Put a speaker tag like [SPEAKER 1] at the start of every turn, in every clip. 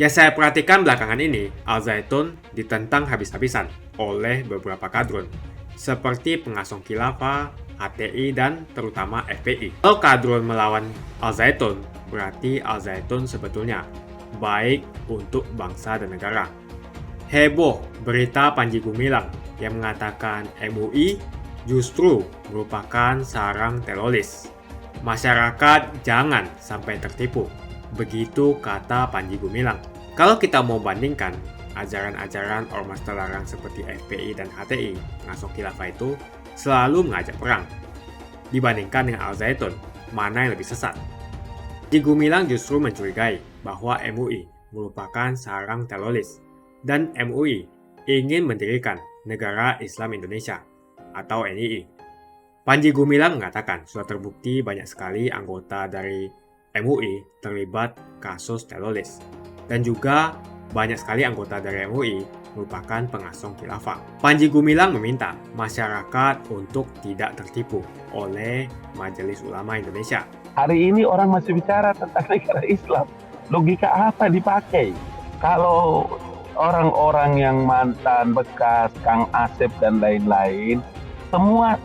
[SPEAKER 1] Yang saya perhatikan belakangan ini, Al Zaitun ditentang habis-habisan oleh beberapa kadrun, seperti Pengasong Khilafah, HTI, dan terutama FPI. Kalau kadrun melawan Al Zaitun, berarti Al Zaitun sebetulnya baik untuk bangsa dan negara. Heboh berita Panji Gumilang yang mengatakan MUI justru merupakan sarang teroris. Masyarakat jangan sampai tertipu. Begitu kata Panji Gumilang. Kalau kita mau bandingkan, ajaran-ajaran ormas terlarang seperti FPI dan HTI, Pengasong Khilafah itu selalu mengajak perang. Dibandingkan dengan Al Zaitun, mana yang lebih sesat? Panji Gumilang justru mencurigai bahwa MUI merupakan sarang teroris dan MUI ingin mendirikan Negara Islam Indonesia atau NII. Panji Gumilang mengatakan sudah terbukti banyak sekali anggota dari MUI terlibat kasus teroris dan juga banyak sekali anggota dari MUI merupakan pengasong khilafah. Panji Gumilang meminta masyarakat untuk tidak tertipu oleh Majelis Ulama Indonesia.
[SPEAKER 2] Hari ini orang masih bicara tentang negara Islam. Logika apa dipakai? Kalau orang-orang yang mantan, bekas, Kang Asep dan lain-lain, semua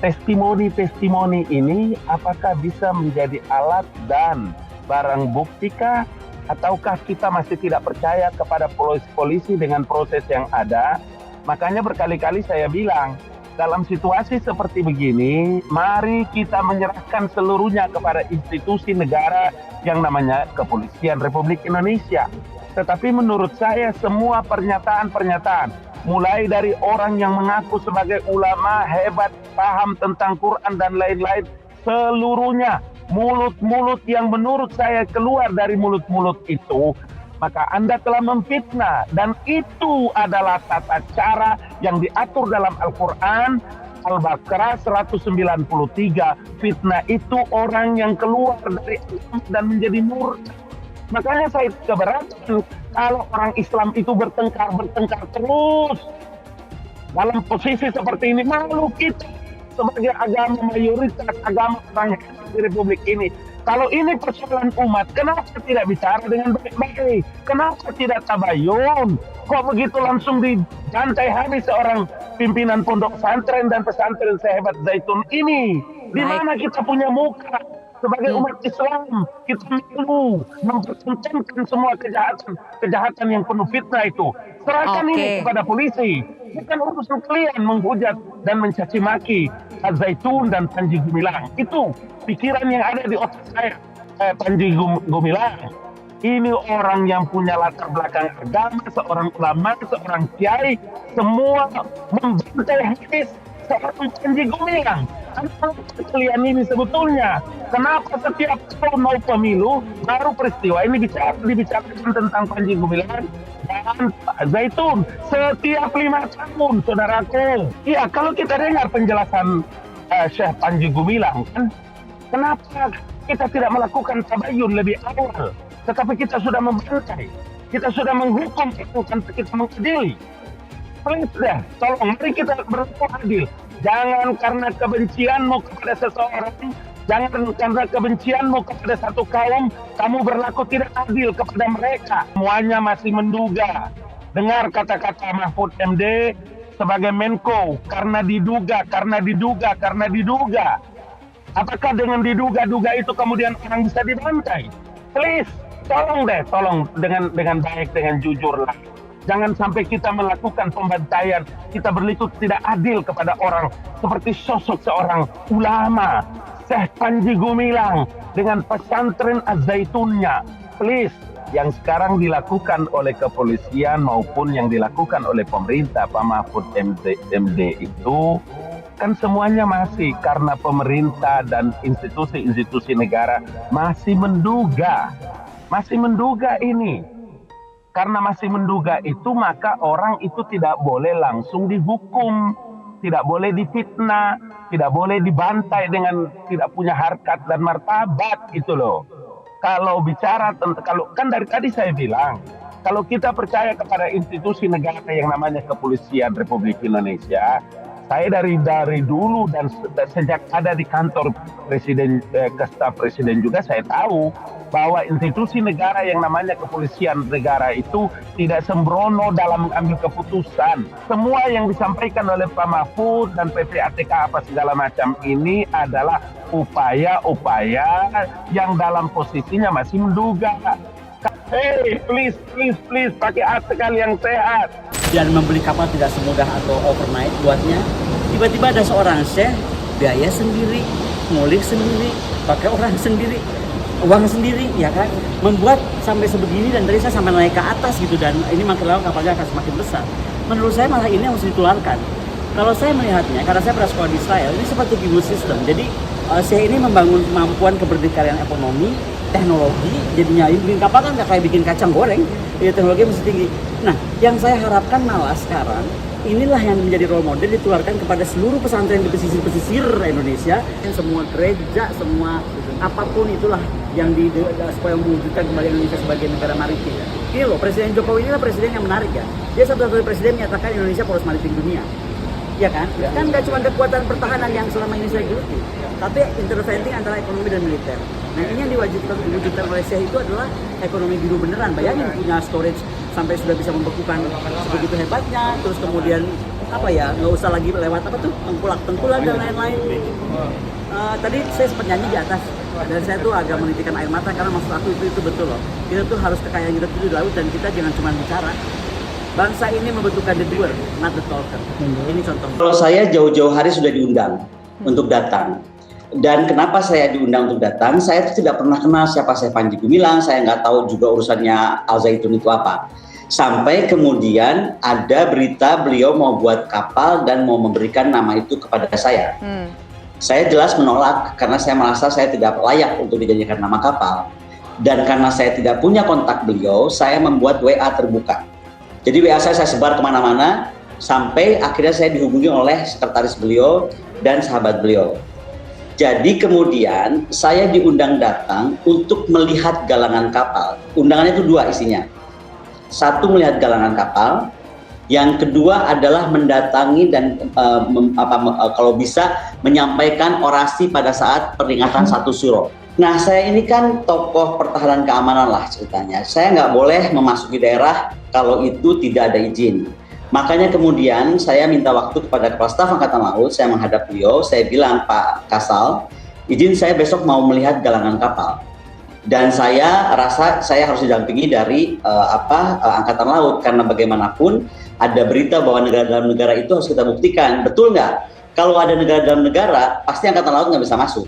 [SPEAKER 2] testimoni ini apakah bisa menjadi alat dan barang buktikah? Ataukah kita masih tidak percaya kepada polisi dengan proses yang ada? Makanya berkali-kali saya bilang, dalam situasi seperti begini, mari kita menyerahkan seluruhnya kepada institusi negara yang namanya Kepolisian Republik Indonesia. Tetapi menurut saya semua pernyataan-pernyataan, mulai dari orang yang mengaku sebagai ulama hebat, paham tentang Quran dan lain-lain, seluruhnya mulut-mulut yang menurut saya keluar dari mulut-mulut itu, maka Anda telah memfitnah, dan itu adalah tata cara yang diatur dalam Al-Quran. Al-Baqarah 193, fitnah itu orang yang keluar dari Islam dan menjadi murtad. Makanya saya keberatan kalau orang Islam itu bertengkar terus dalam posisi seperti ini. Malu kita sebagai agama mayoritas, agama orang di Republik ini. Kalau ini persoalan umat, kenapa tidak bicara dengan baik-baik? Kenapa tidak tabayun? Kok begitu langsung dibantai habis seorang pimpinan pondok pesantren dan pesantren sehebat Zaitun ini? Di mana kita punya muka sebagai umat Islam? Kita perlu mempertontonkan semua kejahatan yang penuh fitnah itu. Serahkan ini kepada polisi. Bukan urusan kalian menghujat dan mencaci maki Zaitun dan Panji Gumilang. Itu pikiran yang ada di otak saya. Panji Gumilang ini orang yang punya latar belakang agama, seorang ulama, seorang kiai, semua membantai habis seorang Panji Gumilang. Apa kalian ini sebetulnya? Kenapa setiap tahun mau pemilu baru peristiwa ini dibicarakan tentang Panji Gumilang dan Zaitun setiap 5 tahun, saudaraku? Iya, kalau kita dengar penjelasan Syekh Panji Gumilang, kan, kenapa kita tidak melakukan tabayun lebih awal? Tetapi kita sudah membantai, kita sudah menghukum, bukan kita mengadili. Please deh, tolong mari kita berlaku adil. Jangan karena kebencianmu kepada seseorang, jangan karena kebencianmu kepada satu kaum, kamu berlaku tidak adil kepada mereka. Semuanya masih menduga. Dengar kata-kata Mahfud MD sebagai Menko, karena diduga. Apakah dengan diduga-duga itu kemudian orang bisa dibantai? Please, tolong dengan baik, dengan jujur lah. Jangan sampai kita melakukan pembantaian, kita berlaku tidak adil kepada orang seperti sosok seorang ulama, Syekh Panji Gumilang dengan pesantren Az-Zaitunnya. Please, yang sekarang dilakukan oleh kepolisian maupun yang dilakukan oleh pemerintah Pak Mahfud MD itu kan semuanya masih karena pemerintah dan institusi-institusi negara masih menduga ini. Karena masih menduga itu, maka orang itu tidak boleh langsung dihukum, tidak boleh difitnah, tidak boleh dibantai dengan tidak punya harkat dan martabat, itu loh. Kalau bicara kalau kan dari tadi saya bilang, kalau kita percaya kepada institusi negara yang namanya Kepolisian Republik Indonesia, saya dari dulu dan sejak ada di kantor presiden, ke staf presiden juga saya tahu bahwa institusi negara yang namanya kepolisian negara itu tidak sembrono dalam mengambil keputusan. Semua yang disampaikan oleh Pak Mahfud dan PPATK apa segala macam ini adalah upaya-upaya yang dalam posisinya masih menduga. Hey, please, pakai akal yang sehat.
[SPEAKER 3] Dan membeli kapal tidak semudah atau overnight buatnya. Tiba-tiba ada seorang chef, biaya sendiri, ngulik sendiri, pakai orang sendiri, uang sendiri, ya kan, membuat sampai sebegini. Dan tadi saya sampai naik ke atas gitu, dan ini makin lama kapalnya akan semakin besar. Menurut saya malah ini yang harus ditularkan. Kalau saya melihatnya, karena saya pernah sekolah di Israel, ini seperti gimbal system. Jadi saya ini membangun kemampuan keberdikarian ekonomi, teknologi, jadinya bikin kapal kan kayak bikin kacang goreng, ya, teknologi masih tinggi. Nah, yang saya harapkan malah sekarang inilah yang menjadi role model ditularkan kepada seluruh pesantren di pesisir-pesisir Indonesia, semua gereja, semua apapun itulah yang supaya mewujudkan kembali Indonesia sebagai negara maritim. Ini loh, Presiden Jokowi inilah presiden yang menarik ya. Dia satu-satunya presiden menyatakan Indonesia poros maritim dunia. Ya kan? Ya. Kan nggak cuma kekuatan pertahanan yang selama ini saya geluti, tapi intervensi antara ekonomi dan militer. Nah, ini yang diwujudkan oleh Syekh itu adalah ekonomi biru beneran. Bayangin punya storage sampai sudah bisa membekukan begitu hebatnya, terus kemudian apa ya, nggak usah lagi lewat apa tuh tengkulak dan lain-lain. Tadi saya sempat nyanyi di atas, dan saya tuh agak menitikan air mata karena maksud aku itu betul loh. Kita tuh harus kekayaan kita tuh di laut, dan kita jangan cuma bicara. Bangsa ini membutuhkan the doer, not the talker. Ini contoh.
[SPEAKER 4] Kalau saya jauh-jauh hari sudah diundang untuk datang. Dan kenapa saya diundang untuk datang? Saya itu tidak pernah kenal siapa saya Panji Gumilang, saya nggak tahu juga urusannya Al Zaitun itu apa. Sampai kemudian ada berita beliau mau buat kapal dan mau memberikan nama itu kepada saya. Saya jelas menolak karena saya merasa saya tidak layak untuk dijadikan nama kapal. Dan karena saya tidak punya kontak beliau, saya membuat WA terbuka. Jadi WA saya sebar kemana-mana, sampai akhirnya saya dihubungi oleh sekretaris beliau dan sahabat beliau. Jadi kemudian saya diundang datang untuk melihat galangan kapal. Undangannya itu dua isinya. Satu, melihat galangan kapal. Yang kedua adalah mendatangi dan kalau bisa menyampaikan orasi pada saat peringatan 1 Syuro. Nah, saya ini kan tokoh pertahanan keamanan lah ceritanya. Saya nggak boleh memasuki daerah kalau itu tidak ada izin. Makanya kemudian saya minta waktu kepada Kepala Staf Angkatan Laut, saya menghadap beliau, saya bilang, Pak Kasal, izin saya besok mau melihat galangan kapal. Dan saya rasa saya harus didampingi dari Angkatan Laut, karena bagaimanapun ada berita bahwa negara dalam negara itu harus kita buktikan. Betul nggak? Kalau ada negara dalam negara, pasti Angkatan Laut nggak bisa masuk.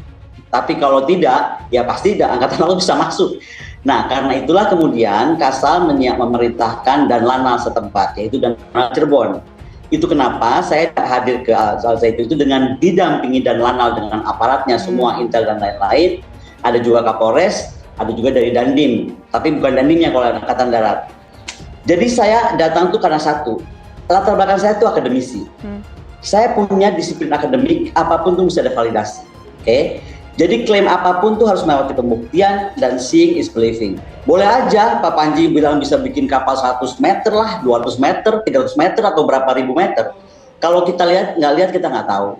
[SPEAKER 4] Tapi kalau tidak, ya pasti Angkatan Laut bisa masuk. Nah, karena itulah kemudian Kasal memerintahkan dan Lanal setempat, yaitu dan Cirebon. Itu kenapa saya hadir ke Al Zaitun itu dengan didampingi dan Lanal dengan aparatnya, semua intel dan lain-lain. Ada juga Kapolres, ada juga dari Dandim, tapi bukan Dandimnya kalau Angkatan Darat. Jadi saya datang tuh karena satu, latar belakang saya itu akademisi. Saya punya disiplin akademik, apapun tuh bisa ada validasi. Oke? Jadi klaim apapun tuh harus melewati pembuktian, dan seeing is believing. Boleh aja Pak Panji bilang bisa bikin kapal 100 meter lah, 200 meter, 300 meter, atau berapa ribu meter. Kalau kita nggak lihat kita nggak tahu.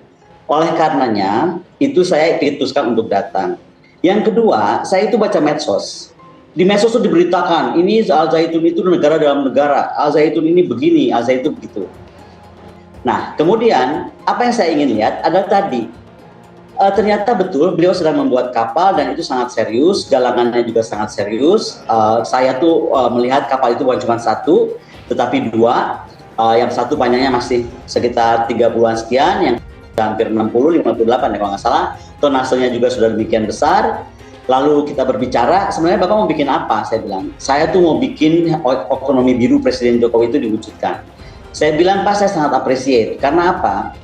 [SPEAKER 4] Oleh karenanya, itu saya diputuskan untuk datang. Yang kedua, saya itu baca medsos. Di medsos itu diberitakan, ini Al Zaitun itu negara dalam negara, Al Zaitun ini begini, Al Zaitun begitu. Nah, kemudian apa yang saya ingin lihat adalah tadi, ternyata betul beliau sedang membuat kapal dan itu sangat serius, galangannya juga sangat serius. Saya tuh melihat kapal itu bukan cuma satu, tetapi dua. Yang satu panjangnya masih sekitar 30-an sekian, yang hampir 60, 58 ya kalau nggak salah. Tonasenya juga sudah demikian besar. Lalu kita berbicara, sebenarnya Bapak mau bikin apa? Saya bilang, saya tuh mau bikin ekonomi biru Presiden Jokowi itu diwujudkan. Saya bilang, Pak, saya sangat appreciate. Karena apa?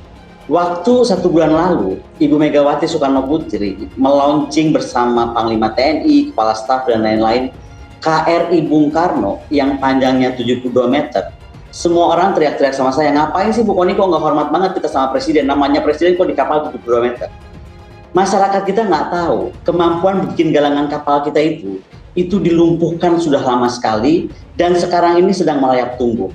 [SPEAKER 4] Waktu 1 bulan lalu, Ibu Megawati Soekarno Putri melaunching bersama Panglima TNI, Kepala Staf, dan lain-lain KRI Bung Karno yang panjangnya 72 meter. Semua orang teriak-teriak sama saya, ngapain sih Bu Koni kok nggak hormat banget kita sama Presiden, namanya Presiden kok di kapal 72 meter. Masyarakat kita nggak tahu, kemampuan bikin galangan kapal kita itu dilumpuhkan sudah lama sekali, dan sekarang ini sedang melayap tumbuh.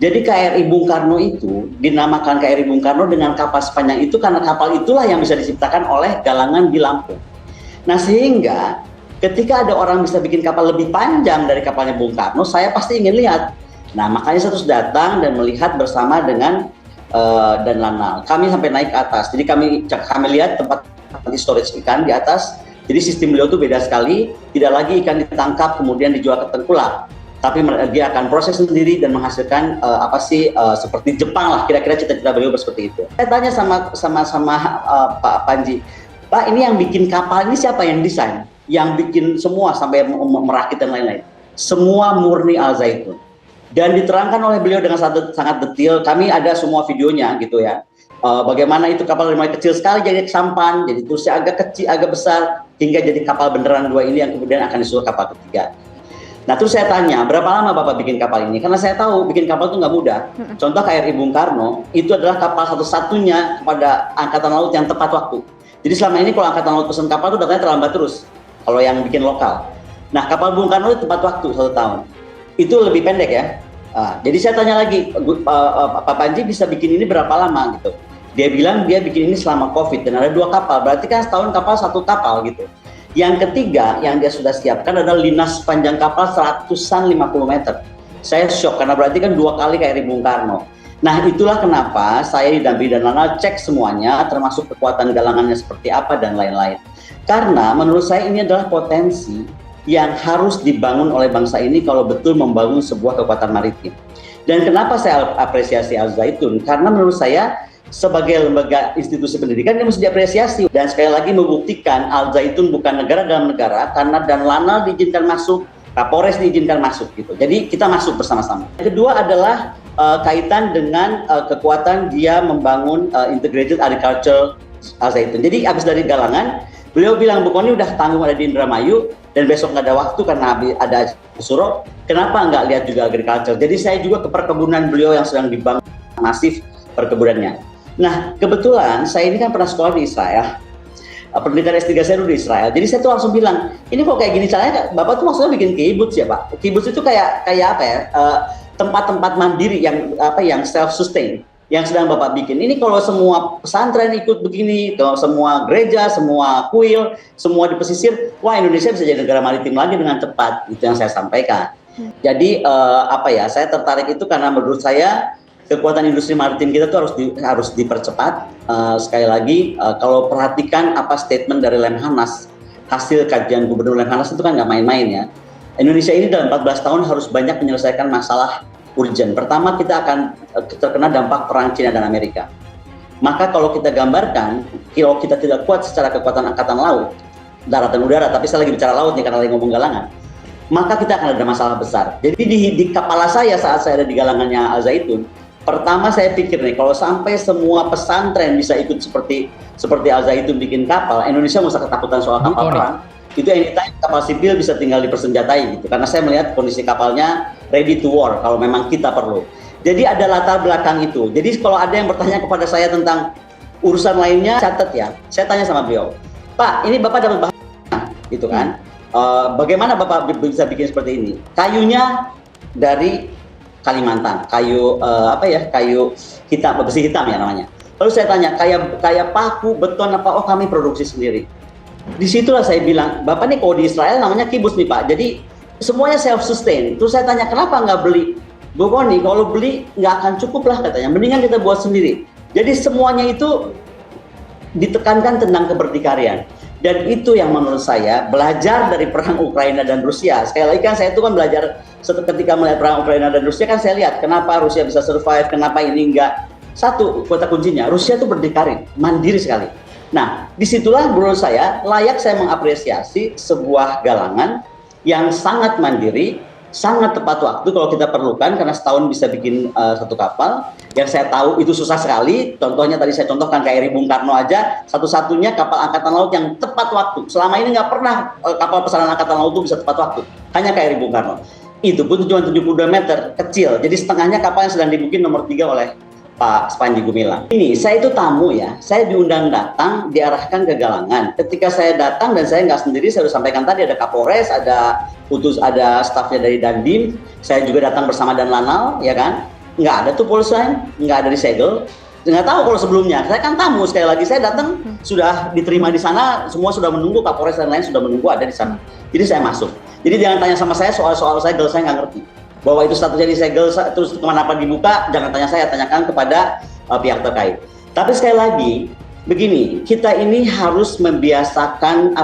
[SPEAKER 4] Jadi KRI Bung Karno itu dinamakan KRI Bung Karno dengan kapal sepanjang itu karena kapal itulah yang bisa diciptakan oleh galangan di Lampung. Nah, sehingga Ketika ada orang bisa bikin kapal lebih panjang dari kapalnya Bung Karno, saya pasti ingin lihat. Nah, makanya saya terus datang dan melihat bersama dengan dan Lanal. Kami sampai naik ke atas. Jadi kami lihat tempat storage ikan di atas. Jadi sistem beliau itu beda sekali. Tidak lagi ikan ditangkap kemudian dijual ke tengkulak, tapi dia akan proses sendiri dan menghasilkan seperti Jepang lah. Kira-kira cita-cita beliau seperti itu. Saya tanya sama Pak Panji, Pak, ini yang bikin kapal ini siapa yang desain? Yang bikin semua sampai merakit dan lain-lain. Semua murni Al Zaitun. Dan diterangkan oleh beliau dengan sangat detail. Kami ada semua videonya gitu ya. Bagaimana itu kapal dari mulai kecil sekali jadi sampan, jadi terusnya agak kecil, agak besar, hingga jadi kapal beneran 2 ini yang kemudian akan disuruh kapal ketiga. Nah terus saya tanya, berapa lama Bapak bikin kapal ini? Karena saya tahu bikin kapal itu nggak mudah. Contoh KRI Bung Karno, itu adalah kapal satu-satunya kepada Angkatan Laut yang tepat waktu. Jadi selama ini kalau Angkatan Laut pesan kapal itu datanya terlambat terus. Kalau yang bikin lokal. Nah kapal Bung Karno itu tepat waktu 1 tahun. Itu lebih pendek ya. Jadi saya tanya lagi, Pak Panji bisa bikin ini berapa lama gitu? Dia bilang dia bikin ini selama COVID dan ada 2 kapal. Berarti kan setahun kapal 1 kapal gitu. Yang ketiga yang dia sudah siapkan adalah linas panjang kapal 150 meter. Saya shock karena berarti kan 2 kali KRI Bung Karno. Nah itulah kenapa saya didampingi dan Lanal cek semuanya, termasuk kekuatan galangannya seperti apa dan lain-lain. Karena menurut saya ini adalah potensi yang harus dibangun oleh bangsa ini kalau betul membangun sebuah kekuatan maritim. Dan kenapa saya apresiasi Al Zaitun? Karena menurut saya sebagai lembaga institusi pendidikan dia mesti diapresiasi. Dan sekali lagi membuktikan Al Zaitun bukan negara dalam negara karena dan Lanal diizinkan masuk, Kapolres diizinkan masuk gitu. Jadi kita masuk bersama-sama. Yang kedua adalah kaitan dengan kekuatan dia membangun integrated agriculture Al Zaitun. Jadi habis dari galangan, beliau bilang, Bu Koni udah tanggung ada di Indramayu dan besok nggak ada waktu karena ada Suro. Kenapa nggak lihat juga agriculture? Jadi saya juga ke perkebunan beliau yang sedang dibangun masif perkebunannya. Nah kebetulan saya ini kan pernah sekolah di Israel. Pendidikan S3 saya dulu di Israel. Jadi saya tuh langsung bilang, ini kok kayak gini caranya, Bapak tuh maksudnya bikin kibbutz ya Pak? Kibbutz itu kayak apa ya? Tempat-tempat mandiri yang self sustain. Yang sedang Bapak bikin. Ini kalau semua pesantren ikut begini, kalau semua gereja, semua kuil, semua di pesisir, wah Indonesia bisa jadi negara maritim lagi dengan cepat. Itu yang saya sampaikan. Jadi saya tertarik itu karena menurut saya kekuatan industri maritim kita tuh harus dipercepat. Sekali lagi, kalau perhatikan apa statement dari Lemhanas, hasil kajian Gubernur Lemhanas itu kan nggak main-main ya. Indonesia ini dalam 14 tahun harus banyak menyelesaikan masalah urgent. Pertama, kita akan terkena dampak perang Cina dan Amerika. Maka kalau kita gambarkan, kalau kita tidak kuat secara kekuatan angkatan laut, darat dan udara, tapi saya lagi bicara laut nih karena lagi ngomong galangan, maka kita akan ada masalah besar. Jadi di kepala saya saat saya ada di galangannya Al Zaitun, pertama saya pikir nih, kalau sampai semua pesantren bisa ikut seperti Al Zaitun bikin kapal, Indonesia nggak usah ketakutan soal kapal perang. Itu yang ditanya, kapal sipil bisa tinggal dipersenjatai gitu. Karena saya melihat kondisi kapalnya ready to war kalau memang kita perlu. Jadi ada latar belakang itu. Jadi kalau ada yang bertanya kepada saya tentang urusan lainnya, catat ya. Saya tanya sama beliau, Pak, ini Bapak dapat bahan gitu kan? Bagaimana Bapak bisa bikin seperti ini? Kayunya dari Kalimantan, kayu hitam, besi hitam ya namanya. Lalu saya tanya, kayak paku, beton apa? Oh kami produksi sendiri. Disitulah saya bilang, Bapak nih kalau di Israel namanya kibbutz nih Pak, jadi semuanya self sustain. Terus saya tanya, kenapa nggak beli? Bu Koni, kalau beli nggak akan cukup lah katanya, mendingan kita buat sendiri. Jadi semuanya itu ditekankan tentang keberdikarian. Dan itu yang menurut saya belajar dari perang Ukraina dan Rusia. Sekali lagi kan saya itu kan belajar ketika melihat perang Ukraina dan Rusia kan saya lihat kenapa Rusia bisa survive, kenapa ini enggak. Satu, kata kuncinya, Rusia itu berdikari, mandiri sekali. Nah, disitulah menurut saya layak saya mengapresiasi sebuah galangan yang sangat mandiri, sangat tepat waktu kalau kita perlukan karena setahun bisa bikin 1 kapal. Yang saya tahu itu susah sekali. Contohnya tadi saya contohkan KRI Bung Karno aja, satu-satunya kapal angkatan laut yang tepat waktu. Selama ini nggak pernah kapal pesanan angkatan laut itu bisa tepat waktu. Hanya KRI Bung Karno. Itu pun cuma 72 meter, kecil. Jadi setengahnya kapal yang sedang dibikin nomor 3 oleh Pak Panji Gumilang. Ini saya itu tamu ya, saya diundang datang, diarahkan ke galangan. Ketika saya datang dan saya nggak sendiri, saya sudah sampaikan tadi ada Kapolres, ada stafnya dari Dandim, saya juga datang bersama dan Lanal, ya kan? Nggak ada tuh polisi, nggak ada di segel. Nggak tahu kalau sebelumnya, saya kan tamu sekali lagi, saya datang sudah diterima di sana, semua sudah menunggu, Kapolres dan lain sudah menunggu ada di sana. Jadi saya masuk. Jadi jangan tanya sama saya soal segel, saya nggak ngerti. Bahwa itu statusnya di segel, terus kemana dibuka, jangan tanya saya, tanyakan kepada pihak terkait. Tapi sekali lagi, begini, kita ini harus membiasakan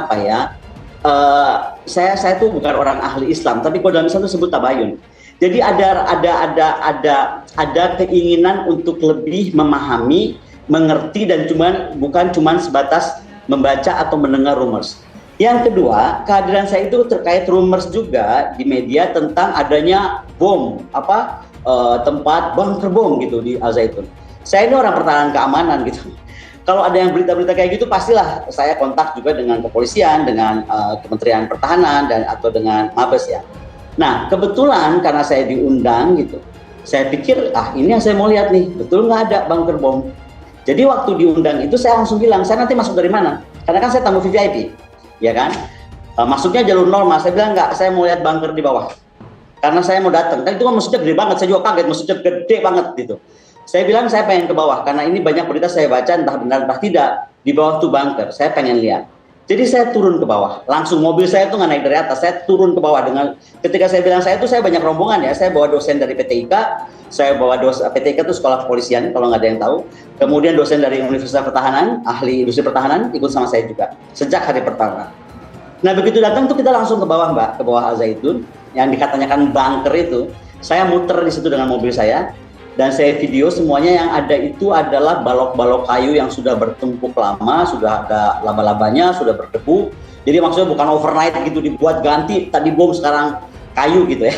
[SPEAKER 4] saya tuh bukan orang ahli Islam, tapi kalau dalam Islam itu sebut tabayun. Jadi ada keinginan untuk lebih memahami, mengerti, dan bukan cuman sebatas membaca atau mendengar rumors. Yang kedua, kehadiran saya itu terkait rumors juga di media tentang adanya bom, tempat bunker bom gitu di Al Zaitun. Saya ini orang pertahanan keamanan gitu. Kalau ada yang berita-berita kayak gitu, pastilah saya kontak juga dengan kepolisian, dengan Kementerian Pertahanan atau dengan Mabes ya. Nah, kebetulan karena saya diundang gitu, saya pikir ini yang saya mau lihat nih, betul nggak ada bunker bom. Jadi waktu diundang itu saya langsung bilang, saya nanti masuk dari mana? Karena kan saya tamu VIP, ya kan? Masuknya jalur normal, saya bilang nggak, saya mau lihat bunker di bawah. Karena saya mau datang, kan itu kan masuknya gede banget, saya juga kaget, masuknya gede banget gitu. Saya bilang saya pengen ke bawah, karena ini banyak berita saya baca, entah benar entah tidak, di bawah tuh bunker, saya pengen lihat. Jadi saya turun ke bawah, langsung mobil saya tuh nggak naik dari atas, saya turun ke bawah ketika saya bilang saya banyak rombongan ya, saya bawa dosen dari PTIK, saya bawa PTIK itu sekolah kepolisian kalau nggak ada yang tahu, kemudian dosen dari Universitas Pertahanan, ahli industri pertahanan ikut sama saya juga sejak hari pertama. Nah begitu datang tuh kita langsung ke bawah Mbak, ke bawah Al Zaitun yang dikatanyakan bunker itu, saya muter di situ dengan mobil saya. Dan saya video semuanya yang ada itu adalah balok-balok kayu yang sudah bertumpuk lama, sudah ada laba-labanya, sudah berdebu. Jadi maksudnya bukan overnight gitu dibuat ganti, tadi bom sekarang kayu gitu ya.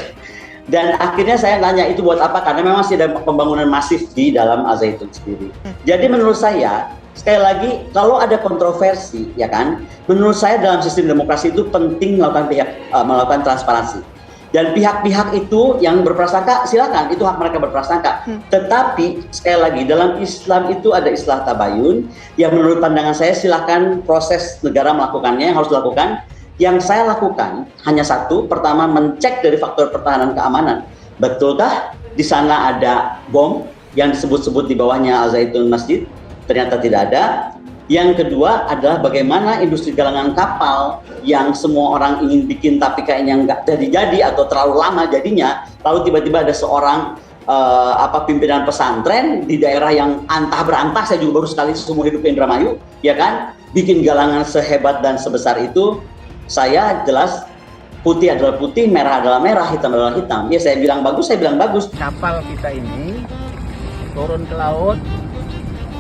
[SPEAKER 4] Dan akhirnya saya nanya itu buat apa, karena memang masih ada pembangunan masif di dalam Al Zaitun sendiri. Jadi menurut saya, sekali lagi kalau ada kontroversi ya kan, menurut saya dalam sistem demokrasi itu penting melakukan transparansi. Dan pihak-pihak itu yang berprasangka silakan, itu hak mereka berprasangka. Tetapi sekali lagi dalam Islam itu ada istilah tabayun yang menurut pandangan saya silakan proses negara melakukannya yang harus dilakukan. Yang saya lakukan hanya satu, pertama mencek dari faktor pertahanan keamanan. Betulkah di sana ada bom yang disebut-sebut di bawahnya Al Zaitun Masjid? Ternyata tidak ada. Yang kedua adalah bagaimana industri galangan kapal yang semua orang ingin bikin tapi kayaknya nggak jadi atau terlalu lama jadinya, lalu tiba-tiba ada seorang pimpinan pesantren di daerah yang antah berantah, saya juga baru sekali seumur hidup di Indramayu, ya kan, bikin galangan sehebat dan sebesar itu. Saya jelas putih adalah putih, merah adalah merah, hitam adalah hitam. Ya saya bilang bagus, saya bilang bagus.
[SPEAKER 5] Kapal kita ini turun ke laut,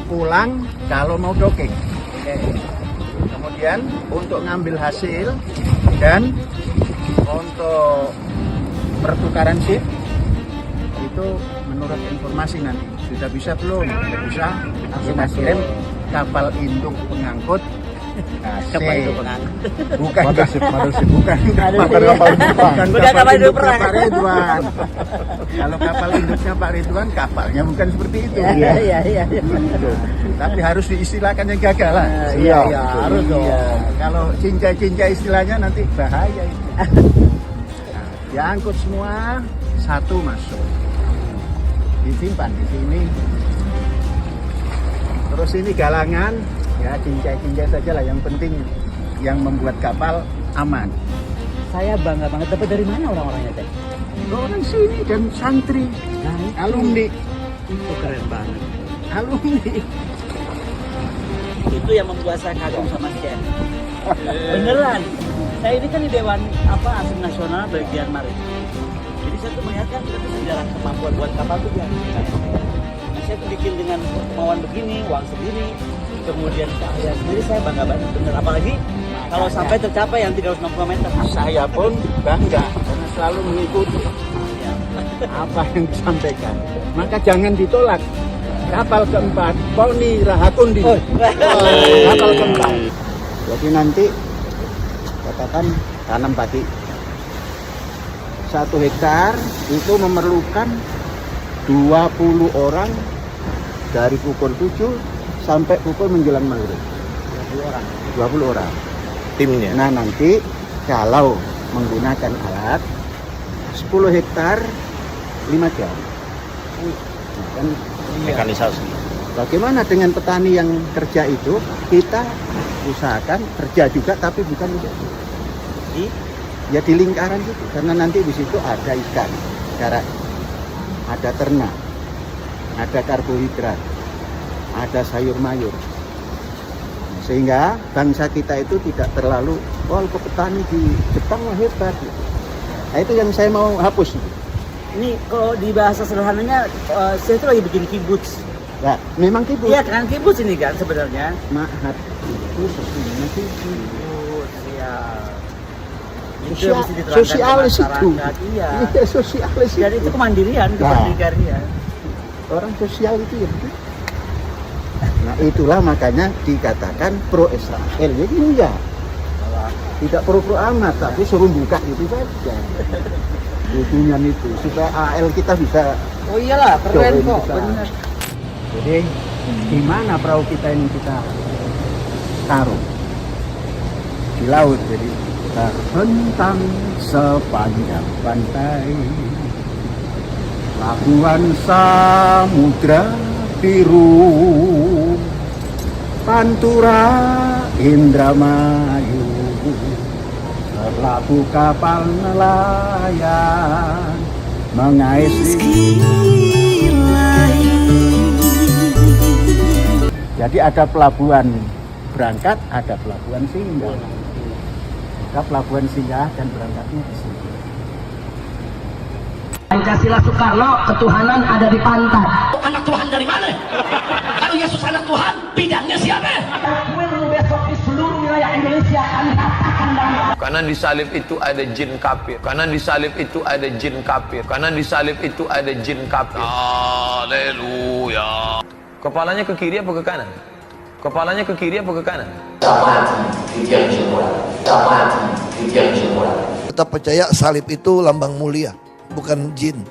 [SPEAKER 5] pulang kalau mau docking. Kemudian untuk ngambil hasil dan untuk pertukaran ship itu menurut informasi nanti sudah bisa belum? Bisa, kita kirim kapal induk pengangkut.
[SPEAKER 3] Kapal induk pengangkut.
[SPEAKER 5] Bukan
[SPEAKER 6] Mothership, bukan
[SPEAKER 5] bukan
[SPEAKER 3] kapal induk perang.
[SPEAKER 5] Pak Ridwan. Kalau kapal induknya Pak Ridwan, kapalnya bukan seperti itu.
[SPEAKER 3] Iya.
[SPEAKER 5] Tapi harus diistilahkan yang gagal lah.
[SPEAKER 3] Iya, harus dong.
[SPEAKER 5] Kalau cincai-cincai istilahnya nanti bahaya itu. Nah, diangkut semua, satu masuk. Disimpan di sini. Terus ini galangan, ya cincai-cincai saja lah, yang penting yang membuat kapal aman.
[SPEAKER 3] Saya bangga banget, dapat dari mana orang-orangnya teh?
[SPEAKER 5] Orang sini dan santri, alumni.
[SPEAKER 3] Itu keren banget.
[SPEAKER 5] Alumni.
[SPEAKER 3] Itu yang membuat saya kagum sama Chef. Beneran. Saya ini kan di Dewan Asing Nasional bagian maritim. Jadi saya tuh melihat kan itu sejarah kemampuan buat kapal tuh biasa. Nah, saya tuh bikin dengan kemauan begini, uang sendiri, kemudian keahlian sendiri, saya bangga banget bener. Apalagi kalau sampai tercapai yang 360 meter.
[SPEAKER 5] Saya pun bangga karena selalu mengikuti apa yang disampaikan. Maka jangan ditolak. Kapal keempat, Poni Rahakundi. Kapal keempat. Jadi nanti katakan tanam padi 1 hektar itu memerlukan 20 orang dari pukul 7 sampai pukul menjelang maghrib. 20 orang.
[SPEAKER 6] timnya.
[SPEAKER 5] Nah nanti kalau menggunakan alat 10 hektar 5 jam. Nah, kan
[SPEAKER 6] Mekanisasi.
[SPEAKER 5] bagaimana dengan petani yang kerja itu? Kita usahakan kerja juga tapi bukan untuk Ya di lingkaran gitu, karena nanti di situ ada ikan, ada ternak, ada karbohidrat, ada sayur mayur. Sehingga bangsa kita itu tidak terlalu, wah petani di Jepang wah hebat. Nah itu yang saya mau hapus.
[SPEAKER 3] Ini kalau di bahasa sederhananya, saya itu lagi bikin kibuts.
[SPEAKER 5] Ya, memang kibuts.
[SPEAKER 3] Iya kan, kibuts ini kan sebenarnya.
[SPEAKER 5] Mahat itu sesungguhnya
[SPEAKER 3] Kibuts, ya. Itu yang mesti diterangkan ke
[SPEAKER 5] sosialis itu.
[SPEAKER 3] masyarakat. Iya.
[SPEAKER 5] Iya, sosialis
[SPEAKER 3] Dan itu kemandirian, keberdikarian.
[SPEAKER 5] Orang sosial itu ya. Nah itulah makanya dikatakan pro Israel. Jadi enggak. Tidak pro amat, tapi suruh buka itu saja. Hubungan itu supaya AL kita bisa.
[SPEAKER 3] Oh iyalah, keren kok,
[SPEAKER 5] bisa.
[SPEAKER 3] benar.
[SPEAKER 5] Jadi di mana perahu kita ini kita taruh? Di laut, jadi terbentang sepanjang pantai, pelabuhan samudra biru, Pantura Indramayu, berlabuh kapal nelayan mengais. Jadi ada pelabuhan berangkat, ada pelabuhan singgah. Maka pelabuhan singgah dan berangkatnya di sini.
[SPEAKER 7] Pancasila Soekarno, ketuhanan ada di pantat.
[SPEAKER 8] Anak Tuhan dari mana? Kalau Yesus anak Tuhan, bidangnya siapa?
[SPEAKER 7] Besok di seluruh wilayah Indonesia kami katakan bahwa
[SPEAKER 9] Kanan di salib itu ada jin kafir. Kanan di salib itu ada jin kafir. Kanan di salib itu ada jin kafir. Haleluya. Kepalanya ke kiri apa ke kanan? Kepalanya ke kiri apa ke kanan?
[SPEAKER 10] Kita percaya salib itu lambang mulia, bukan jin.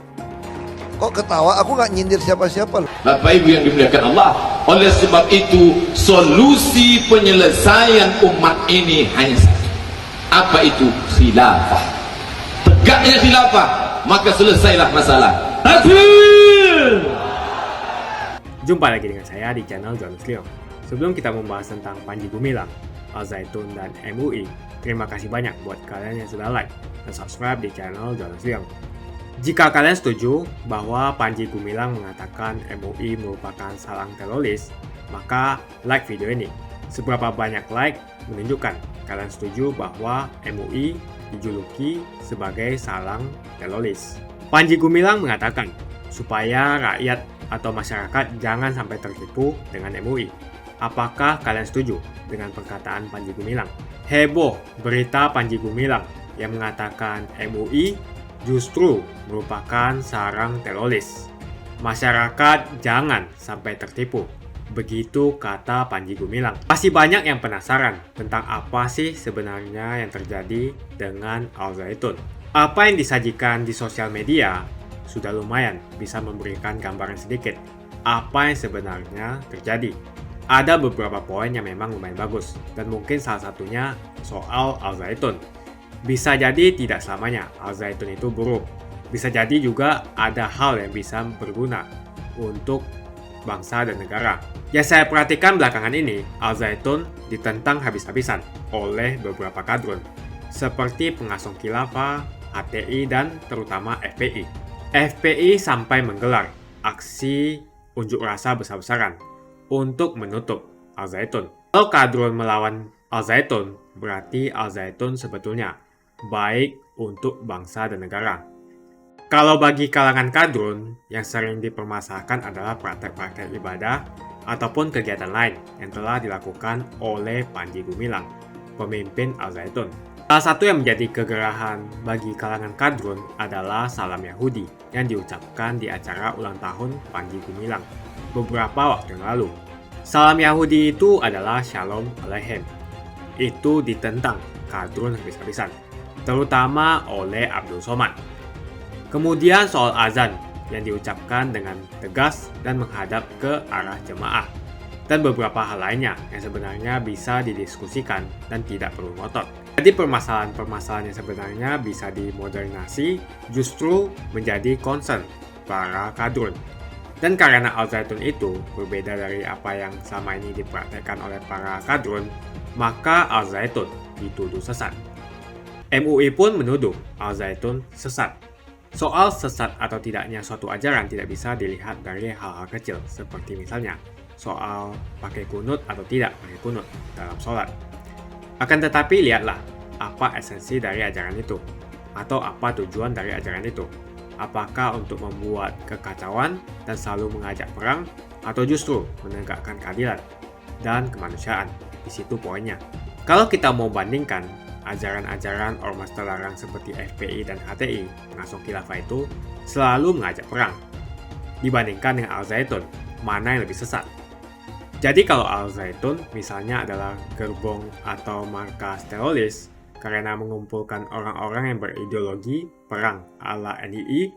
[SPEAKER 10] Kok ketawa? Aku nggak nyindir siapa-siapa loh.
[SPEAKER 11] Bapak Ibu yang dimuliakan Allah, oleh sebab itu solusi penyelesaian umat ini hanya satu. Apa itu? Khilafah. Tegaknya khilafah, maka selesailah masalah. Takbir!
[SPEAKER 1] Jumpa lagi dengan saya di channel Johannes Leong. Sebelum kita membahas tentang Panji Gumilang, Al Zaitun, dan MUI, terima kasih banyak buat kalian yang sudah like dan subscribe di channel Johannes Leong. Jika kalian setuju bahwa Panji Gumilang mengatakan MUI merupakan salang teroris, maka like video ini. Seberapa banyak like menunjukkan kalian setuju bahwa MUI dijuluki sebagai salang teroris. Panji Gumilang mengatakan supaya rakyat atau masyarakat jangan sampai tertipu dengan MUI. Apakah kalian setuju dengan perkataan Panji Gumilang? Heboh berita Panji Gumilang yang mengatakan MUI justru merupakan sarang teroris. Masyarakat jangan sampai tertipu. Begitu kata Panji Gumilang. Masih banyak yang penasaran tentang apa sih sebenarnya yang terjadi dengan Al Zaitun. Apa yang disajikan di sosial media sudah lumayan bisa memberikan gambaran sedikit apa yang sebenarnya terjadi. Ada beberapa poin yang memang lumayan bagus, dan mungkin salah satunya soal Al Zaitun. Bisa jadi tidak selamanya Al Zaitun itu buruk. Bisa jadi juga ada hal yang bisa berguna untuk bangsa dan negara. Yang saya perhatikan belakangan ini, Al Zaitun ditentang habis-habisan oleh beberapa kadrun, seperti pengasong khilafah, HTI, dan terutama FPI. FPI sampai menggelar aksi unjuk rasa besar-besaran untuk menutup Al Zaitun. Kalau kadrun melawan Al Zaitun, berarti Al Zaitun sebetulnya baik untuk bangsa dan negara. Kalau bagi kalangan kadrun, yang sering dipermasalahkan adalah praktek-praktek ibadah ataupun kegiatan lain yang telah dilakukan oleh Panji Gumilang, pemimpin Al Zaitun. Salah satu yang menjadi kegerahan bagi kalangan kadrun adalah salam Yahudi yang diucapkan di acara ulang tahun Panji Gumilang beberapa waktu yang lalu. Salam Yahudi itu adalah Shalom Aleichem. Itu ditentang kadrun habis-habisan, terutama oleh Abdul Somad. Kemudian soal azan yang diucapkan dengan tegas dan menghadap ke arah jemaah, dan beberapa hal lainnya yang sebenarnya bisa didiskusikan dan tidak perlu ngotot. Jadi permasalahan-permasalahan yang sebenarnya bisa dimodernisasi justru menjadi concern para kadrun. Dan karena Al Zaitun itu berbeda dari apa yang selama ini dipraktekkan oleh para kadrun, maka Al Zaitun dituduh sesat. MUI pun menuduh Al-Zaitun sesat. Soal sesat atau tidaknya suatu ajaran tidak bisa dilihat dari hal-hal kecil, seperti misalnya soal pakai kunut atau tidak pakai kunut dalam sholat. Akan tetapi lihatlah apa esensi dari ajaran itu, atau apa tujuan dari ajaran itu. Apakah untuk membuat kekacauan dan selalu mengajak perang, atau justru menegakkan keadilan dan kemanusiaan? Di situ poinnya. Kalau kita mau bandingkan ajaran-ajaran ormas terlarang seperti FPI dan HTI, pengasuh khilafah itu selalu mengajak perang. Dibandingkan dengan Al-Zaitun, mana yang lebih sesat? Jadi kalau Al-Zaitun misalnya adalah gerbong atau markas teroris karena mengumpulkan orang-orang yang berideologi perang ala NII,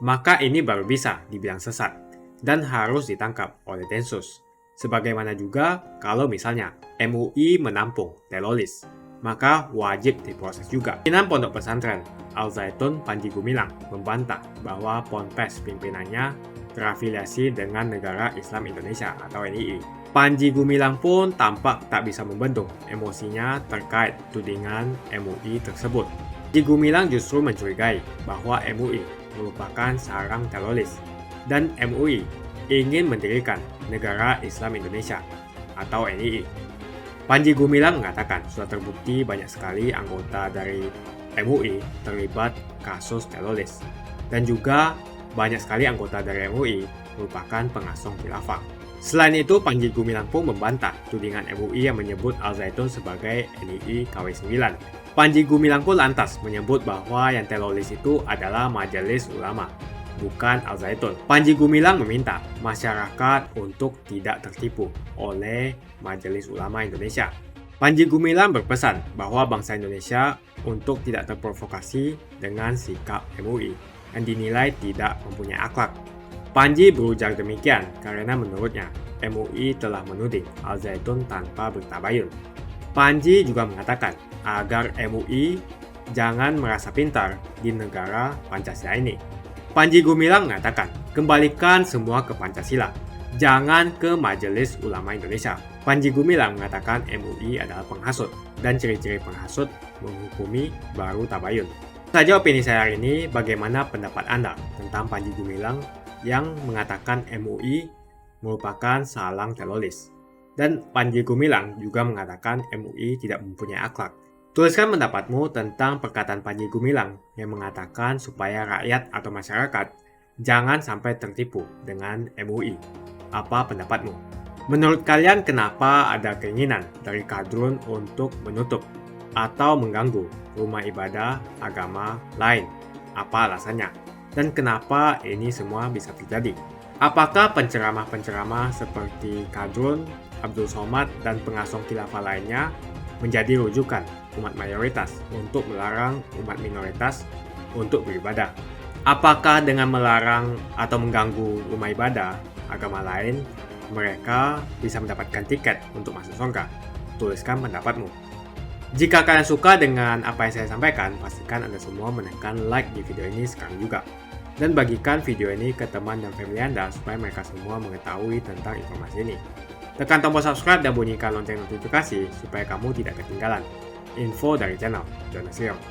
[SPEAKER 1] maka ini baru bisa dibilang sesat dan harus ditangkap oleh Densus. Sebagaimana juga kalau misalnya MUI menampung teroris, maka wajib diproses juga. Pimpinan Pondok Pesantren Al-Zaitun Panji Gumilang membantah bahwa Ponpes pimpinannya terafiliasi dengan Negara Islam Indonesia atau NII. Panji Gumilang pun tampak tak bisa membendung emosinya terkait tudingan MUI tersebut. Panji Gumilang justru mencurigai bahwa MUI merupakan sarang teroris dan MUI ingin mendirikan Negara Islam Indonesia atau NII. Panji Gumilang mengatakan sudah terbukti banyak sekali anggota dari MUI terlibat kasus teroris dan juga banyak sekali anggota dari MUI merupakan pengasuh khilafah. Selain itu, Panji Gumilang pun membantah tudingan MUI yang menyebut Al-Zaitun sebagai NII KW9. Panji Gumilang pun lantas menyebut bahwa yang teroris itu adalah Majelis Ulama, bukan Al-Zaitun. Panji Gumilang meminta masyarakat untuk tidak tertipu oleh Majelis Ulama Indonesia. Panji Gumilang berpesan bahwa bangsa Indonesia untuk tidak terprovokasi dengan sikap MUI yang dinilai tidak mempunyai akhlak. Panji berujar demikian karena menurutnya MUI telah menuding Al-Zaitun tanpa bertabayun. Panji juga mengatakan agar MUI jangan merasa pintar di negara Pancasila ini. Panji Gumilang mengatakan, kembalikan semua ke Pancasila, jangan ke Majelis Ulama Indonesia. Panji Gumilang mengatakan MUI adalah penghasut dan ciri-ciri penghasut menghukumi baru tabayun. Saja opini saya hari ini, bagaimana pendapat Anda tentang Panji Gumilang yang mengatakan MUI merupakan salang teroris? Dan Panji Gumilang juga mengatakan MUI tidak mempunyai akhlak. Tuliskan pendapatmu tentang perkataan Panji Gumilang yang mengatakan supaya rakyat atau masyarakat jangan sampai tertipu dengan MUI. Apa pendapatmu? Menurut kalian kenapa ada keinginan dari kadrun untuk menutup atau mengganggu rumah ibadah agama lain? Apa alasannya? Dan kenapa ini semua bisa terjadi? Apakah penceramah-penceramah seperti Kadrun, Abdul Somad, dan pengasuh khilafah lainnya menjadi rujukan umat mayoritas untuk melarang umat minoritas untuk beribadah? Apakah dengan melarang atau mengganggu rumah ibadah agama lain, mereka bisa mendapatkan tiket untuk masuk surga? Tuliskan pendapatmu. Jika kalian suka dengan apa yang saya sampaikan, pastikan Anda semua menekan like di video ini sekarang juga. Dan bagikan video ini ke teman dan family Anda supaya mereka semua mengetahui tentang informasi ini. Tekan tombol subscribe dan bunyikan lonceng notifikasi supaya kamu tidak ketinggalan info dari channel Jonas Riong.